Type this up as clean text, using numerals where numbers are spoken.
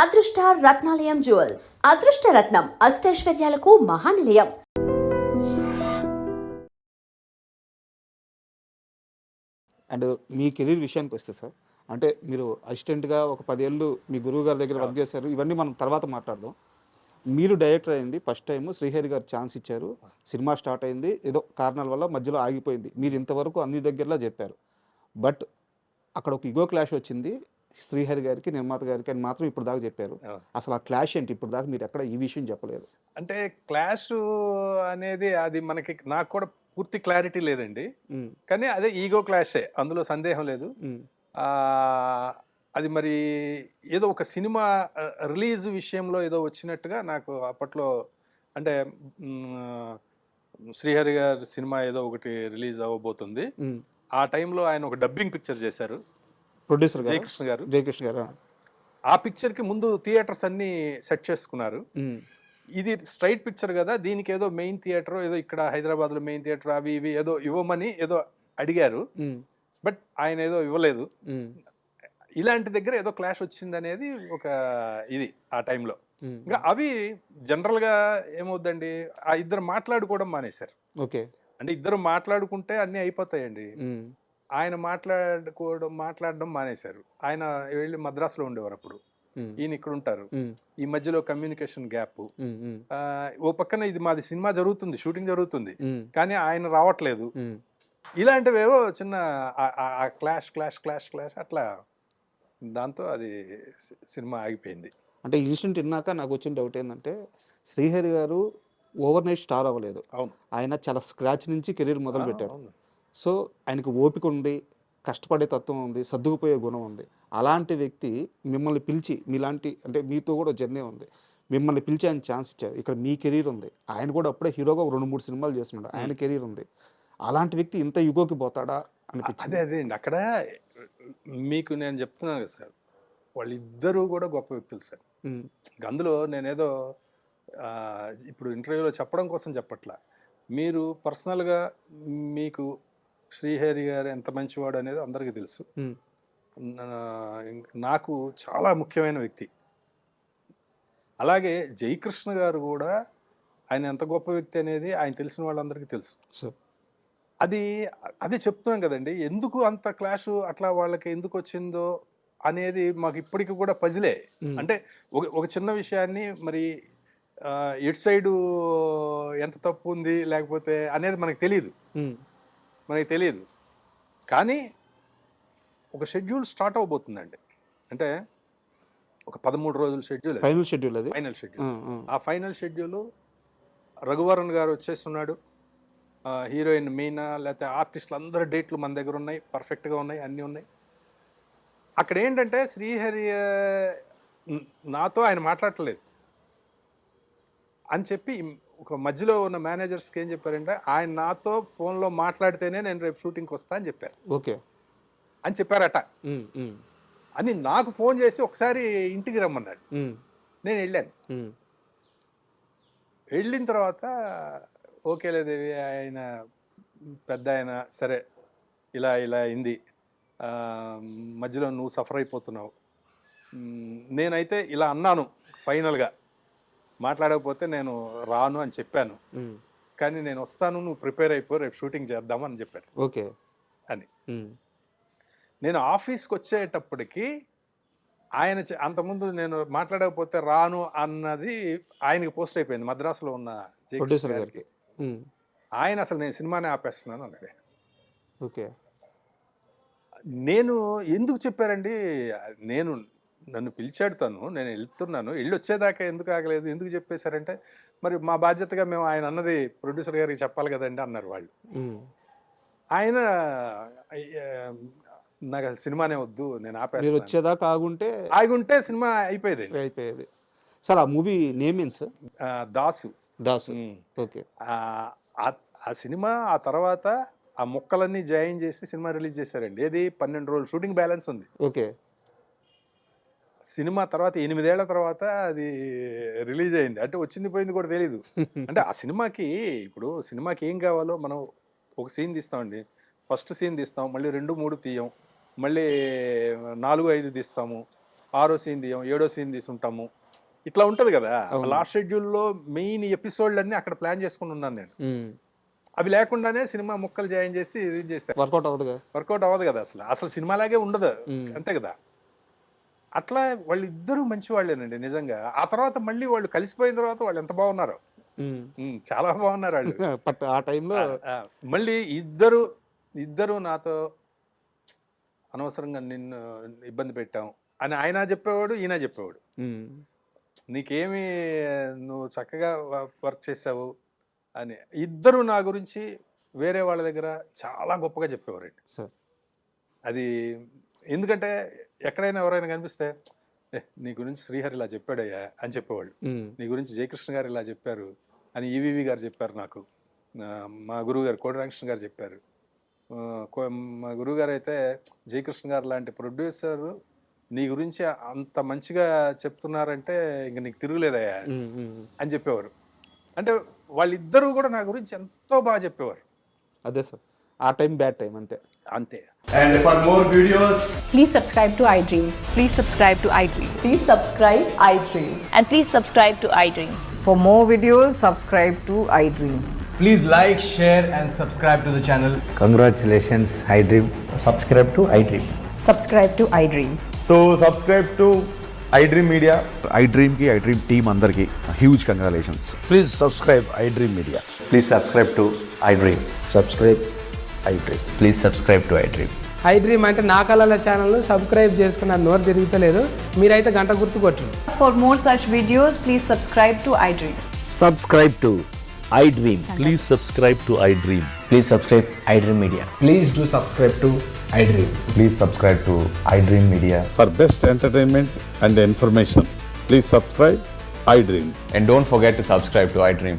అదృష్ట రత్నాలయం జ్యువెల్స్ అదృష్ట రత్నం అష్టైశ్వర్యాలకు మహానిలయం. And me career విషయానికి వస్తే సార్, అంటే మీరు అసిస్టెంట్గా ఒక 10 ఏళ్ళు మీ గురువు గారి దగ్గర వర్క్ చేశారు. ఇవన్నీ మనం తర్వాత మాట్లాడదాం. మీరు డైరెక్టర్ అయింది ఫస్ట్ టైం, శ్రీహరి గారు ఛాన్స్ ఇచ్చారు, సినిమా స్టార్ట్ అయింది, ఏదో కారణాల వల్ల మధ్యలో ఆగిపోయింది. మీరు ఇంతవరకు అన్ని దగ్గరలా చెప్పారు. బట్ అక్కడ ఒక ఇగో క్లాష్ వచ్చింది శ్రీహరి గారికి, నిర్మాత గారికి అని మాత్రం ఇప్పుడు దాకా చెప్పారు. అసలు ఆ క్లాష్ ఏంటి? ఇప్పుడు దాకా మీరు ఎక్కడ ఈ విషయం చెప్పలేదు. అంటే క్లాష్ అనేది అది నాకు కూడా పూర్తి క్లారిటీ లేదండి. కానీ అదే ఈగో క్లాషే, అందులో సందేహం లేదు. అది మరి ఏదో ఒక సినిమా రిలీజ్ విషయంలో ఏదో వచ్చినట్టుగా నాకు అప్పట్లో, అంటే శ్రీహరి గారి సినిమా ఏదో ఒకటి రిలీజ్ అవ్వబోతుంది. ఆ టైంలో ఆయన ఒక డబ్బింగ్ పిక్చర్ చేశారు, ప్రొడ్యూసర్ జయకృష్ణ గారు. ఆ పిక్చర్కి ముందు థియేటర్స్ అన్ని సెట్ చేసుకున్నారు. ఇది స్ట్రైట్ పిక్చర్ కదా, దీనికి ఏదో మెయిన్ థియేటర్, ఏదో ఇక్కడ హైదరాబాద్లో మెయిన్ థియేటర్ అవి ఇవి ఏదో ఇవ్వమని ఏదో అడిగారు. బట్ ఆయన ఏదో ఇవ్వలేదు. ఇలాంటి దగ్గర ఏదో క్లాష్ వచ్చింది అనేది ఒక ఇది ఆ టైంలో. ఇంకా అవి జనరల్గా ఏమవుద్దండి, ఆ ఇద్దరు మాట్లాడుకోవడం మానేశారు. ఓకే, అంటే ఇద్దరు మాట్లాడుకుంటే అన్నీ అయిపోతాయండి. ఆయన మాట్లాడడం మానేశారు. ఆయన వెళ్ళి మద్రాసులో ఉండేవారు అప్పుడు, ఈయన ఇక్కడ ఉంటారు. ఈ మధ్యలో కమ్యూనికేషన్ గ్యాప్. ఓ పక్కన ఇది మాది సినిమా జరుగుతుంది, షూటింగ్ జరుగుతుంది, కానీ ఆయన రావట్లేదు. ఇలాంటివేవో చిన్న క్లాష్ క్లాష్ క్లాష్ క్లాష్ అట్లా, దాంతో అది సినిమా ఆగిపోయింది. అంటే ఈ ఇన్సిడెంట్ విన్నాక నాకు వచ్చిన డౌట్ ఏంటంటే, శ్రీహరి గారు ఓవర్ నైట్ స్టార్ అవ్వలేదు. అవును, ఆయన చాలా స్క్రాచ్ నుంచి కెరీర్ మొదలు పెట్టారు. సో ఆయనకు ఓపిక ఉంది, కష్టపడే తత్వం ఉంది, సర్దుకుపోయే గుణం ఉంది. అలాంటి వ్యక్తి మిమ్మల్ని పిలిచి, మీలాంటి అంటే మీతో కూడా జర్నీ ఉంది, మిమ్మల్ని పిలిచి ఆయన ఛాన్స్ ఇచ్చారు. ఇక్కడ మీ కెరీర్ ఉంది, ఆయన కూడా అప్పుడే హీరోగా 2-3 సినిమాలు చేస్తున్నాడు, ఆయన కెరీర్ ఉంది. అలాంటి వ్యక్తి ఇంత యుగోకి పోతాడా అనిపించింది. అదే అండి, అక్కడ మీకు నేను చెప్తున్నాను కదా సార్, వాళ్ళిద్దరూ కూడా గొప్ప వ్యక్తులు సార్. అందులో నేనేదో ఇప్పుడు ఇంటర్వ్యూలో చెప్పడం కోసం చెప్పట్లా. మీరు పర్సనల్గా మీకు శ్రీహరి గారు ఎంత మంచివాడు అనేది అందరికీ తెలుసు. నాకు చాలా ముఖ్యమైన వ్యక్తి. అలాగే జయకృష్ణ గారు కూడా ఆయన ఎంత గొప్ప వ్యక్తి అనేది ఆయన తెలిసిన వాళ్ళందరికీ తెలుసు. అది చెప్తున్నాం కదండి, ఎందుకు అంత క్లాష్ అట్లా వాళ్ళకి ఎందుకు వచ్చిందో అనేది మాకు ఇప్పటికి కూడా పజిలే. అంటే ఒక చిన్న విషయాన్ని మరి ఎటు సైడు ఎంత తప్పు ఉంది లేకపోతే అనేది మనకు తెలియదు. కానీ ఒక షెడ్యూల్ స్టార్ట్ అవబోతుందండి. అంటే ఒక 13 రోజుల షెడ్యూల్, ఫైనల్ షెడ్యూల్. ఆ ఫైనల్ షెడ్యూల్ రఘువరన్ గారు వచ్చేస్తున్నాడు, హీరోయిన్ మీనా, లేకపోతే ఆర్టిస్టులు అందరూ డేట్లు మన దగ్గర ఉన్నాయి, పర్ఫెక్ట్గా ఉన్నాయి, అన్నీ ఉన్నాయి. అక్కడ ఏంటంటే శ్రీహరి నాతో ఆయన మాట్లాడట్లేదు అని చెప్పి ఒక మధ్యలో ఉన్న మేనేజర్స్కి ఏం చెప్పారంటే, ఆయన నాతో ఫోన్లో మాట్లాడితేనే నేను రేపు షూటింగ్కి వస్తా అని చెప్పారు. ఓకే అని చెప్పారట. అని నాకు ఫోన్ చేసి ఒకసారి ఇంటికి రమ్మన్నాడు. నేను వెళ్ళాను. వెళ్ళిన తర్వాత ఓకేలే దేవి, ఆయన పెద్ద ఆయన, సరే ఇలా అయింది, మధ్యలో నువ్వు సఫర్ అయిపోతున్నావు. నేనైతే ఇలా అన్నాను, ఫైనల్గా మాట్లాడకపోతే నేను రాను అని చెప్పాను, కానీ నేను వస్తాను, నువ్వు ప్రిపేర్ అయిపో, రేపు షూటింగ్ చేద్దామని చెప్పారు. ఓకే అని నేను ఆఫీస్కి వచ్చేటప్పటికి ఆయన అంతకుముందు నేను మాట్లాడకపోతే రాను అన్నది ఆయనకి పోస్ట్ అయిపోయింది మద్రాసులో ఉన్న ప్రొడ్యూసర్ గారికి. ఆయన అసలు నేను సినిమానే ఆపేస్తున్నాను అన్నాడు. ఓకే, నేను ఎందుకు చెప్పారండి, నన్ను పిలిచాడు తను, నేను వెళ్తున్నాను, వెళ్ళి వచ్చేదాకా ఎందుకు ఆగలేదు, ఎందుకు చెప్పేశారంటే, మరి మా బాధ్యతగా మేము ఆయన అన్నది ప్రొడ్యూసర్ గారికి చెప్పాలి కదండి అన్నారు వాళ్ళు. ఆయన నాకు సినిమానే వద్దు, నేను ఆపేస్తాను, వచ్చేదాకా ఆగుంటే సినిమా అయిపోయేది. సార్ ఆ మూవీ నేమ్ ఏంటి సార్? దాసు. ఓకే, ఆ సినిమా ఆ తర్వాత ఆ మొక్కలన్నీ జాయిన్ చేసి సినిమా రిలీజ్ చేశారండి. ఏది 12 రోజులు షూటింగ్ బ్యాలెన్స్ ఉంది. ఓకే, సినిమా తర్వాత 8 ఏళ్ల తర్వాత అది రిలీజ్ అయింది. అంటే వచ్చింది పోయింది కూడా తెలీదు. అంటే ఆ సినిమాకి ఏం కావాలో మనం ఒక సీన్ తీస్తామండి, ఫస్ట్ సీన్ తీస్తాం, మళ్ళీ 2-3 తీయం, మళ్ళీ 4-5 తీస్తాము, 6వ సీన్ తీయం, 7వ సీన్ తీసుంటాము, ఇట్లా ఉంటుంది కదా. లాస్ట్ షెడ్యూల్లో మెయిన్ ఎపిసోడ్లన్నీ అక్కడ ప్లాన్ చేసుకుని ఉన్నాను నేను. అవి లేకుండానే సినిమా ముక్కలు జాయిన్ చేసి రిలీజ్ చేశాను. వర్కౌట్ అవ్వదు కదా అసలు సినిమాలాగే ఉండదు, అంతే కదా. అట్లా వాళ్ళిద్దరూ మంచి వాళ్ళేనండి నిజంగా. ఆ తర్వాత మళ్ళీ వాళ్ళు కలిసిపోయిన తర్వాత వాళ్ళు ఎంత బాగున్నారో, చాలా బాగున్నారు వాళ్ళు. ఆ టైంలో మళ్ళీ ఇద్దరు నాతో అనవసరంగా నిన్ను ఇబ్బంది పెట్టాం అని ఆయన చెప్పేవాడు, ఈయన చెప్పేవాడు. నీకేమి, నువ్వు చక్కగా వర్క్ చేసావు అని ఇద్దరు నా గురించి వేరే వాళ్ళ దగ్గర చాలా గొప్పగా చెప్పేవారండి. అది ఎందుకంటే ఎక్కడైనా ఎవరైనా కనిపిస్తే నీ గురించి శ్రీహరి ఇలా చెప్పాడయ్యా అని చెప్పేవాళ్ళు, నీ గురించి జయకృష్ణ గారు ఇలా చెప్పారు అని ఈవీవి గారు చెప్పారు నాకు, మా గురువు గారు కోడి రామకృష్ణ గారు చెప్పారు. మా గురువు గారు అయితే జయకృష్ణ గారు లాంటి ప్రొడ్యూసర్ నీ గురించి అంత మంచిగా చెప్తున్నారంటే ఇంక నీకు తిరుగులేదయ్యా అని చెప్పేవారు. అంటే వాళ్ళిద్దరూ కూడా నా గురించి ఎంతో బాగా చెప్పేవారు. అదే సార్, ఆ టైం బ్యాడ్ టైం అంతే. And for more videos, please subscribe to iDream. Please subscribe to iDream. Please subscribe iDream. And please subscribe to iDream. For more videos, subscribe to iDream. please like, share and subscribe to the channel. Congratulations, iDream. Subscribe to iDream. Subscribe to iDream. So subscribe to iDream Media. iDream ki iDream team andarki huge congratulations. Please subscribe iDream Media. Please subscribe to iDream. Subscribe iDream. Please subscribe to iDream. iDream అంటే నా కళల ఛానల్ను subscribe చేసుకున్న నోరు తిరుగుతలేదు, మీరైతే గంట గుర్తు కొట్టండి. For more such videos, please subscribe to iDream. Subscribe to iDream. Please subscribe to iDream. Please subscribe iDream Media. Please do subscribe to iDream. Please subscribe to iDream Media. For best entertainment and information, please subscribe iDream. And don't forget to subscribe to iDream.